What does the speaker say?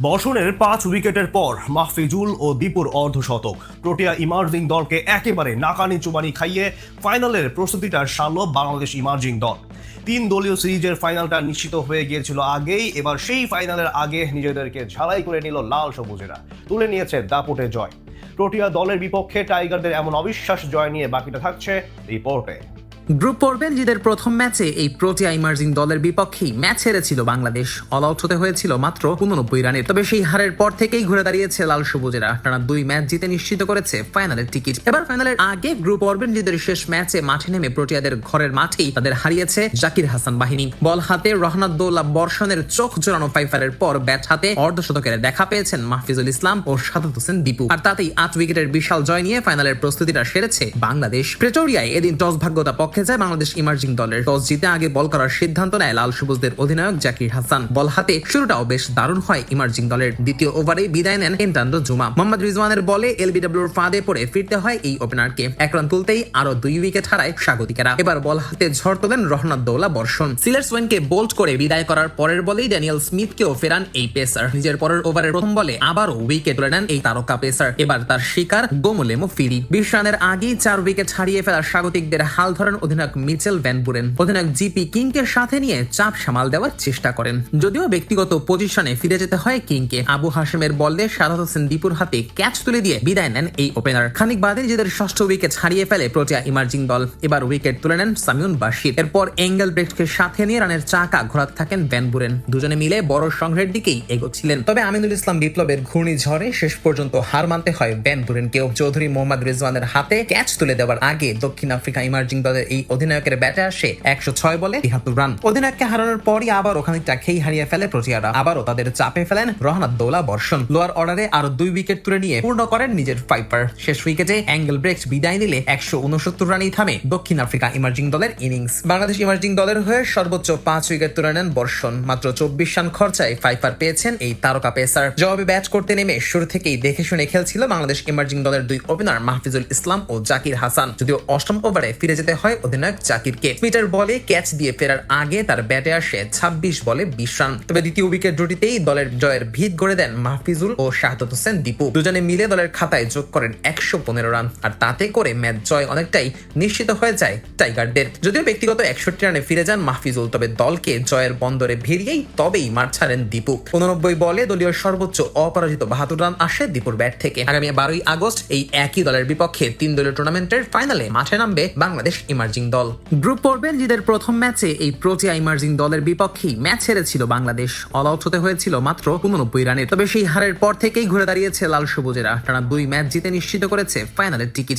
বর্ষণের 5 উইকেটের পর মাহফিজুল ও দীপুর অর্ধশতক প্রোটিয়া ইমার্জিং দলকে একেবারে নাকানি চুবানি খাইয়ে ফাইনালের প্রস্তুতিটা সারল বাংলাদেশ ইমার্জিং দল। 3 দলীয় সিরিজের ফাইনালটা নিশ্চিত হয়ে গিয়েছিল আগেই। এবার সেই ফাইনালের আগে নিজেদেরকে ঝালাই করে নিল লাল সবুজেরা, তুলে নিয়েছে দাপুটে জয়। প্রোটিয়া দলের বিপক্ষে টাইগারদের এমন অবিশ্বাস জয় নিয়ে বাকিটা থাকছে রিপোর্টে। গ্রুপ পর্বে নিজেদের প্রথম ম্যাচে এই প্রোটিয়া ইমার্জিং দলের বিপক্ষেই ম্যাচ হেরেছিল বাংলাদেশ। অল আউট হতে হয়েছিল মাত্র 89 রানের। তবে সেই হারের পর থেকেই ঘুরে দাঁড়িয়েছে লাল সবুজেরা, টানা 2 ম্যাচ জিতে নিশ্চিত করেছে ফাইনালের টিকিট। এবার ফাইনালের আগে গ্রুপ পর্বে নিজেদের শেষ ম্যাচে মাঠে নেমে প্রোটিয়াদের ঘরের মাঠেই তাদের হারিয়েছে জাকির হাসান বাহিনী। বল হাতে রহনাতুল্লাহ বর্ষণের চোখ জোড়ানো ফাইফারের পর ব্যাট হাতে অর্ধশতকের দেখা পেয়েছেন মাহফিজুল ইসলাম ও সাদাত হোসেন দীপু। আর তাতেই 8 উইকেটের বিশাল জয় নিয়ে ফাইনালের প্রস্তুতিটা সেরেছে বাংলাদেশ। প্রেটোরিয়ায় এদিন টস ভাগ্যতা পক্ষে যায় বাংলাদেশ ইমার্জিং দলের। টস জিতে আগে বল করার সিদ্ধান্ত নেয় লাল সবুজদের অধিনায়ক জাকির হাসান। বল হাতে শুরুটাও বেশ দারুণ হয় ইমার্জিং দলের। দ্বিতীয় ওভারে বিদায় নেন এন্টান্ডো জুমা। মোহাম্মদ রিজওয়ানের বলে এলবিডব্লিউর ফাঁদে পড়ে ফিরতে হয় এই ওপেনারকে। 1 রান তুলতেই আরো 2 উইকেট হারায় স্বাগতিকেরা। এবার বল হাতে ঝড় তোলেন রহনাতুল্লাহ বর্ষণ। সিলার সোয়েনকে বোল্ড করে বিদায় করার পরের বলেই ড্যানিয়েল স্মিথকেও ফেরান এই পেসার। নিজের পরের ওভারের প্রথম বলে আবারও উইকেট তুলে নেন এই তারকা পেসার। এবার তার শিকার গোমুলেমো ফিরি। 20 রানের আগেই 4 উইকেট হারিয়ে ফেলা স্বাগতিকদের হাল ধরেন অধিনায়ক মিচেল ভ্যান বুরেন। অধিনায়ক জিপি কিংকে সাথে নিয়ে চাপ সামাল দেওয়ার চেষ্টা করেন, যদিও ব্যক্তিগত পজিশনে ফিরে যেতে হয় কিংকে। আবু হাশেমের বলে সাদাত হোসেন দীপুর হাতে ক্যাচ তুলে দিয়ে বিদায় নেন এই ওপেনার। খানিক বাদে নিজেদের ষষ্ঠ উইকেট হারিয়ে ফেলে প্রোটিয়া ইমার্জিং দল। এবার উইকেট তুলে নেন সামিউন বাশির। এরপর এঙ্গেল ব্রেককে সাথে নিয়ে রানের চাকা ঘোরাতে থাকেন ভ্যান বুরেন। দুজনে মিলে বড় সংগ্রহের দিকেই এগোচ্ছিলেন। তবে আমিনুল ইসলাম বিপ্লবের ঘূর্ণিঝড়ে শেষ পর্যন্ত হার মানতে হয় ভ্যান বুরেনকেও। চৌধুরী মোহাম্মদ রিজওয়ানের হাতে ক্যাচ তুলে দেওয়ার আগে দক্ষিণ আফ্রিকা ইমার্জিং দলের এই অধিনায়কের ব্যাটে আসে 106 বলে 73 রান। অধিনায়ককে হারানোর পরই আবার ওখানটা খেই হারিয়ে ফেলে প্রোটিয়ারা। আবারও তাদের চাপে ফেলেন রহনাতুল্লাহ বর্ষণ। লোয়ার অর্ডারে আরো 2 উইকেট তুলে নিয়ে পূর্ণ করেন নিজের ফাইপার। শেষ উইকেটে অ্যাঙ্গেল ব্রেকস বিদায় নিলে 169 রানেই থামে দক্ষিণ আফ্রিকা ইমার্জিং দলের ইনিংস। বাংলাদেশ ইমার্জিং দলের হয়ে সর্বোচ্চ 5 উইকেট তুলে নেন বর্ষণ। মাত্র 24 রান খরচায় ফাইপার পেয়েছেন এই তারকা পেসার। জবাবে ব্যাট করতে নেমে শুরু থেকেই দেখে শুনে খেলছিল বাংলাদেশ ইমার্জিং দলের 2 ওপেনার মাহফিজুল ইসলাম ও জাকির হাসান। যদিও অষ্টম ওভারে ফিরে যেতে হয় অধিনায়ক জাকিরকে। স্মিথের বলে ক্যাচ দিয়ে ফেরার আগে তার ব্যাটে আসে 26 বলে 20 রান। তবে দ্বিতীয় উইকেট জুটিতেই দলের জয়ের ভিত গড়ে দেন মাহফিজুল ও সাদাত হোসেন দীপু। দুজনে মিলে দলের খাতায় যোগ করেন 115 রান। আর তাতে করে ম্যাচ জয় অনেকটাই নিশ্চিত হয়ে যায় টাইগারদের। যদিও ব্যক্তিগত 61 রানে ফিরে যান মাহফিজুল, তবে দলকে জয়ের বন্দরে ভিড়িয়েই তবেই মাঠ ছাড়েন দীপু। 89 বলে দলীয় সর্বোচ্চ অপরাজিত 72 রান আসে দীপুর ব্যাট থেকে। আগামী 12 আগস্ট এই একই দলের বিপক্ষে 3 দলীয় টুর্নামেন্টের ফাইনালে মাঠে নামবে বাংলাদেশ ইমার্জিং দল। গ্রুপ পর্বে নিজেদের প্রথম ম্যাচে এই প্রোটিয়া ইমার্জিং দলের বিপক্ষেই ম্যাচ হেরেছিল বাংলাদেশ। অল আউট হতে হয়েছিল মাত্র 89 রানের। তবে সেই হারের পর থেকেই ঘুরে দাঁড়িয়েছে লাল সবুজেরা, টানা 2 ম্যাচ জিতে নিশ্চিত করেছে ফাইনালের টিকিট।